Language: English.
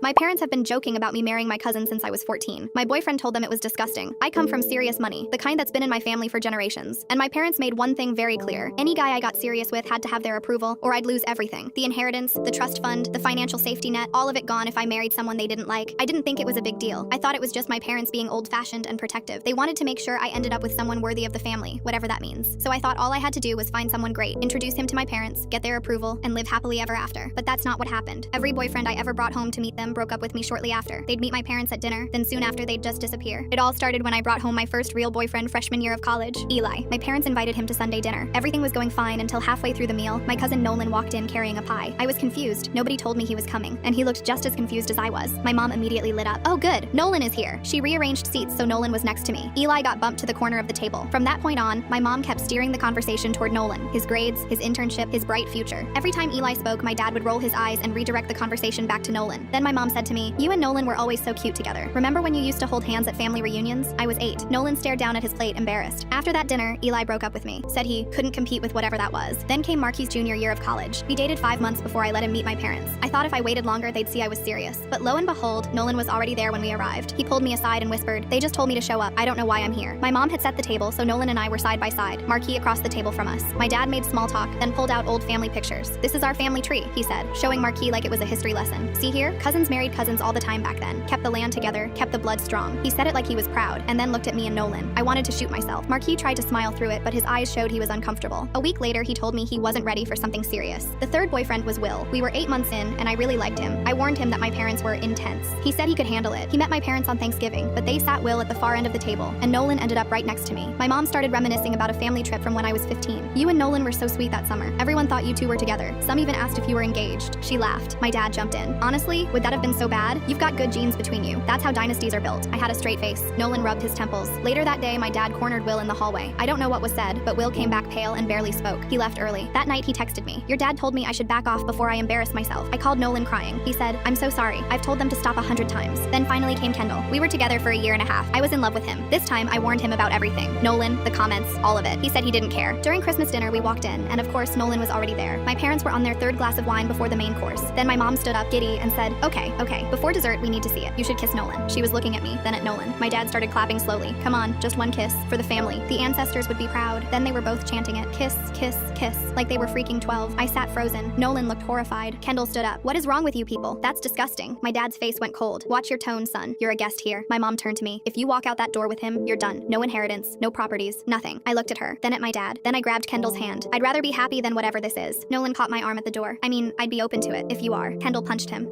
My parents have been joking about me marrying my cousin since I was 14. My boyfriend told them it was disgusting. I come from serious money, the kind that's been in my family for generations. And my parents made one thing very clear. Any guy I got serious with had to have their approval, or I'd lose everything. The inheritance, the trust fund, the financial safety net, all of it gone if I married someone they didn't like. I didn't think it was a big deal. I thought it was just my parents being old-fashioned and protective. They wanted to make sure I ended up with someone worthy of the family, whatever that means. So I thought all I had to do was find someone great, introduce him to my parents, get their approval, and live happily ever after. But that's not what happened. Every boyfriend I ever brought home to meet them broke up with me shortly after. They'd meet my parents at dinner, then soon after they'd just disappear. It all started when I brought home my first real boyfriend freshman year of college, Eli. My parents invited him to Sunday dinner. Everything was going fine until halfway through the meal, my cousin Nolan walked in carrying a pie. I was confused. Nobody told me he was coming, and he looked just as confused as I was. My mom immediately lit up. Oh good, Nolan is here. She rearranged seats so Nolan was next to me. Eli got bumped to the corner of the table. From that point on, my mom kept steering the conversation toward Nolan, his grades, his internship, his bright future. Every time Eli spoke, my dad would roll his eyes and redirect the conversation back to Nolan. Then my mom said to me, "You and Nolan were always so cute together. Remember when you used to hold hands at family reunions?" I was 8. Nolan stared down at his plate, embarrassed. After that dinner, Eli broke up with me, said he couldn't compete with whatever that was. Then came Marky's junior year of college. We dated 5 months before I let him meet my parents. I thought if I waited longer, they'd see I was serious. But lo and behold, Nolan was already there when we arrived. He pulled me aside and whispered, "They just told me to show up. I don't know why I'm here." My mom had set the table, so Nolan and I were side by side, Marky across the table from us. My dad made small talk, then pulled out old family pictures. "This is our family tree," he said, showing Marky like it was a history lesson. "See here? Cousins married cousins all the time back then. Kept the land together, kept the blood strong." He said it like he was proud, and then looked at me and Nolan. I wanted to shoot myself. Marky tried to smile through it, but his eyes showed he was uncomfortable. A week later, he told me he wasn't ready for something serious. The third boyfriend was Will. We were 8 months in, and I really liked him. I warned him that my parents were intense. He said he could handle it. He met my parents on Thanksgiving, but they sat Will at the far end of the table, and Nolan ended up right next to me. My mom started reminiscing about a family trip from when I was 15. "You and Nolan were so sweet that summer. Everyone thought you two were together. Some even asked if you were engaged." She laughed. My dad jumped in. "Honestly, would that have been so bad? You've got good genes between you. That's how dynasties are built." I had a straight face. Nolan rubbed his temples. Later that day, my dad cornered Will in the hallway. I don't know what was said, but Will came back pale and barely spoke. He left early. That night, he texted me. "Your dad told me I should back off before I embarrass myself." I called Nolan crying. He said, "I'm so sorry. I've told them to stop 100 times. Then finally came Kendall. We were together for a year and a half. I was in love with him. This time, I warned him about everything. Nolan, the comments, all of it. He said he didn't care. During Christmas dinner, we walked in, and of course, Nolan was already there. My parents were on their 3rd glass of wine before the main course. Then my mom stood up, giddy, and said, okay, before dessert, we need to see it. You should kiss Nolan." She was looking at me, then at Nolan. My dad started clapping slowly. "Come on, just one kiss. For the family. The ancestors would be proud." Then they were both chanting it. Kiss, kiss, kiss. Like they were freaking 12. I sat frozen. Nolan looked horrified. Kendall stood up. "What is wrong with you people? That's disgusting." My dad's face went cold. "Watch your tone, son. You're a guest here." My mom turned to me. "If you walk out that door with him, you're done. No inheritance, no properties, nothing." I looked at her, then at my dad. Then I grabbed Kendall's hand. "I'd rather be happy than whatever this is." Nolan caught my arm at the door. "I mean, I'd be open to it, if you are." Kendall punched him.